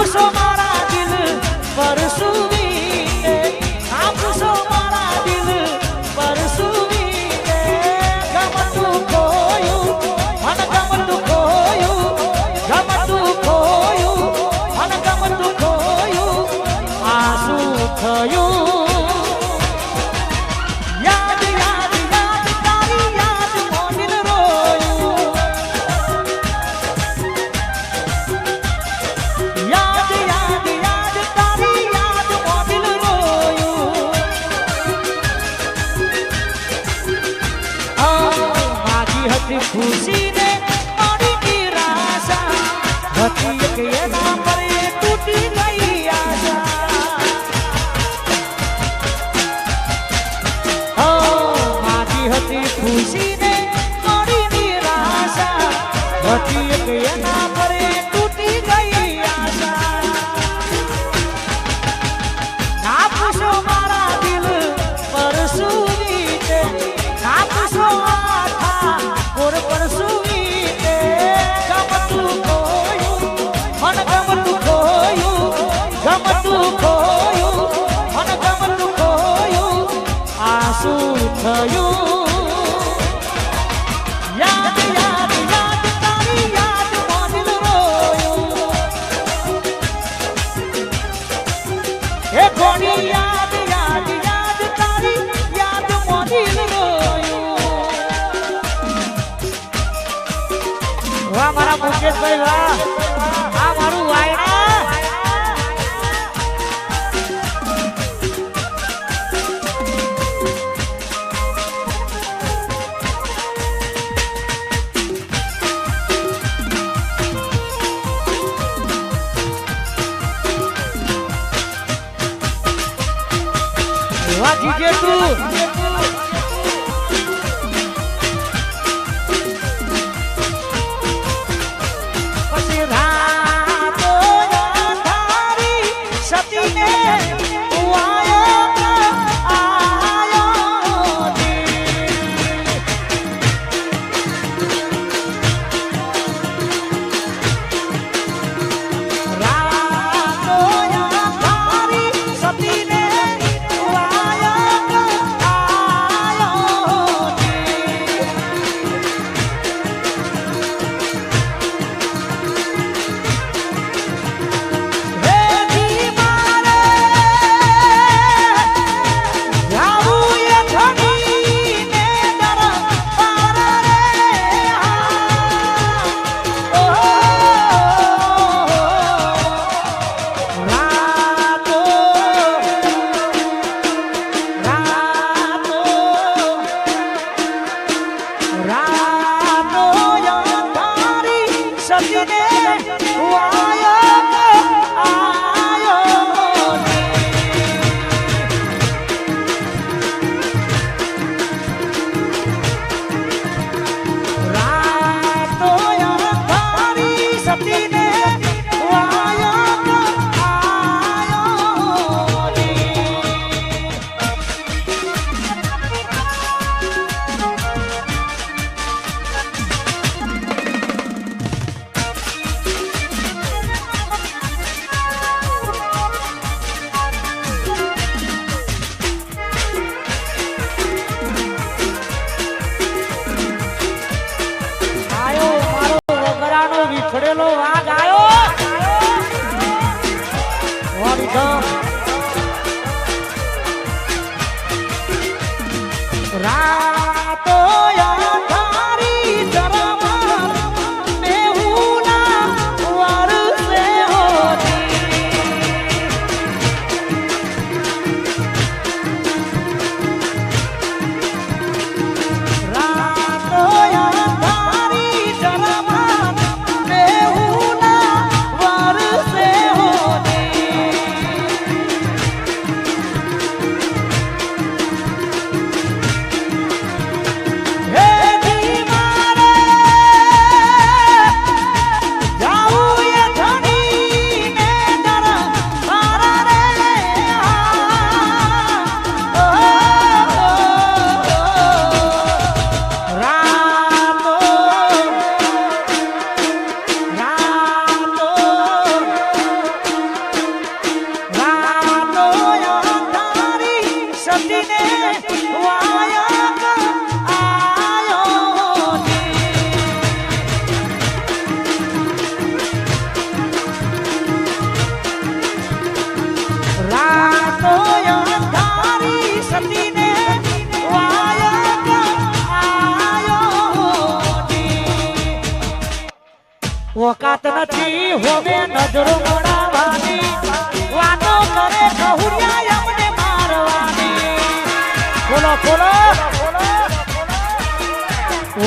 પૂછો મારા દિલ પર સુવીને આ પૂછો મારા દિલ પર સુવીને ગમતું ખોયું મને ગમતું ખોયું ગમતું ખોયું મને ગમતું ખોયું આ શું થયું खुशी ने मारी निराशा હતી કે એના પર તૂટી ગઈ આશા મારી હતી ખુશી ને મારી નિરાશા હતી કે એના પર તૂટી ગઈ આશા ના પૂછો મારા દિલ પર શું વીતે ના પૂછો por subite gamatu koyu mana gamatu koyu mana gamatu koyu asu thayun yaad yaad yaad tari yaad modil royu e koni yaad yaad yaad tari yaad modil royu વાહ મારા મુકેશભાઈ વાહ આ મારું વાયરા વાહ જીજે તું છોડેલો વાઘ આયો રાતો યારી જરમર મેહુના વરસે હોતી રાતો યારી જરમર મેહુના વરસે હોતી નજરો મળવાની વાતો કરે કહુરિયા અમને મારવાની બોલો બોલો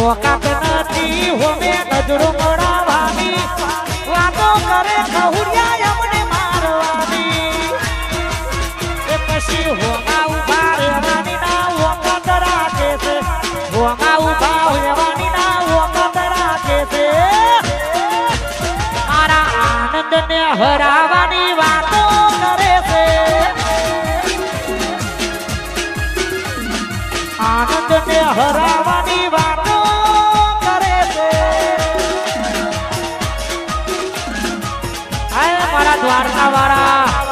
ઓકાત નથી હોમે નજરો મળવાની વાતો કરે કહુરિયા અમને મારવાની એ પછી હોગા ઉભા રહેવાની ના ઓકાત રાખે છે હોગા ઉભા રહેવાની ના ઓકાત રાખે છે મારા આનંદને હરાવવાની વાતો કરે છે આનંદને હરાવવાની વાતો કરે છે હાય મારા દ્વારકા વાળા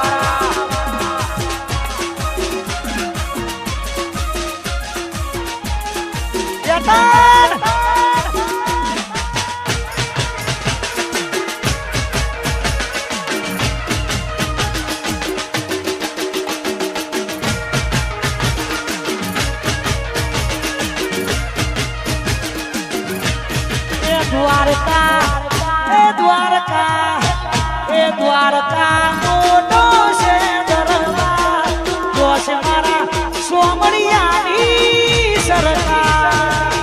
દ્વારકા મોટો છે દરબાર જો છે મારા સોમણિયાની સરકાર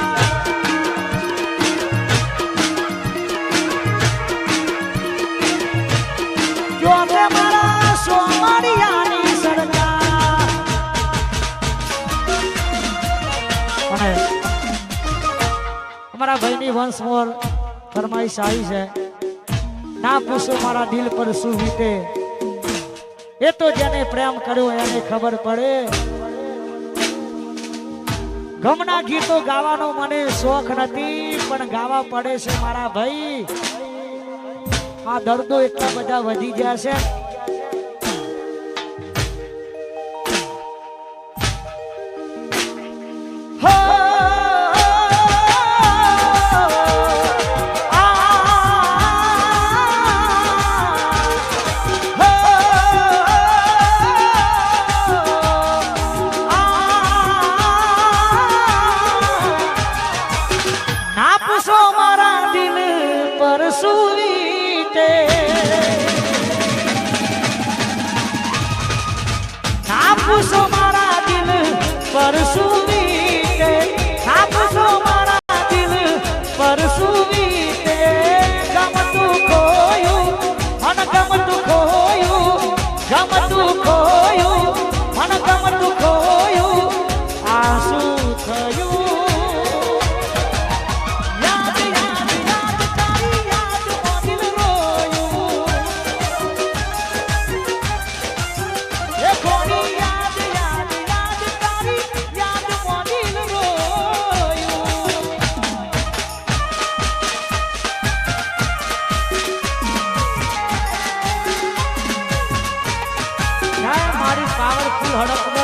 જો છે મારા સોમણિયાની સરકાર અને અમારા ભાઈની વંશ મોર ફરમાઈશ આવી છે ના પૂછો મારા દિલ પર શું વીતે એ તો જેને પ્રેમ કર્યો એને ખબર પડે ગમના ગીતો ગાવાનો મને શોખ નથી પણ ગાવા પડે છે મારા ભાઈ આ દર્દો એટલા બધા વધી ગયા છે આપુસો મારા દિલ પર સુવીતે આપુસો મારા દિલ પર સુવીતે ગમતું ખોયું મન ગમતું ખોયું ગમતું ખોયું મન ગમતું ખોયું આ શું થયું પાવરફુલ હડક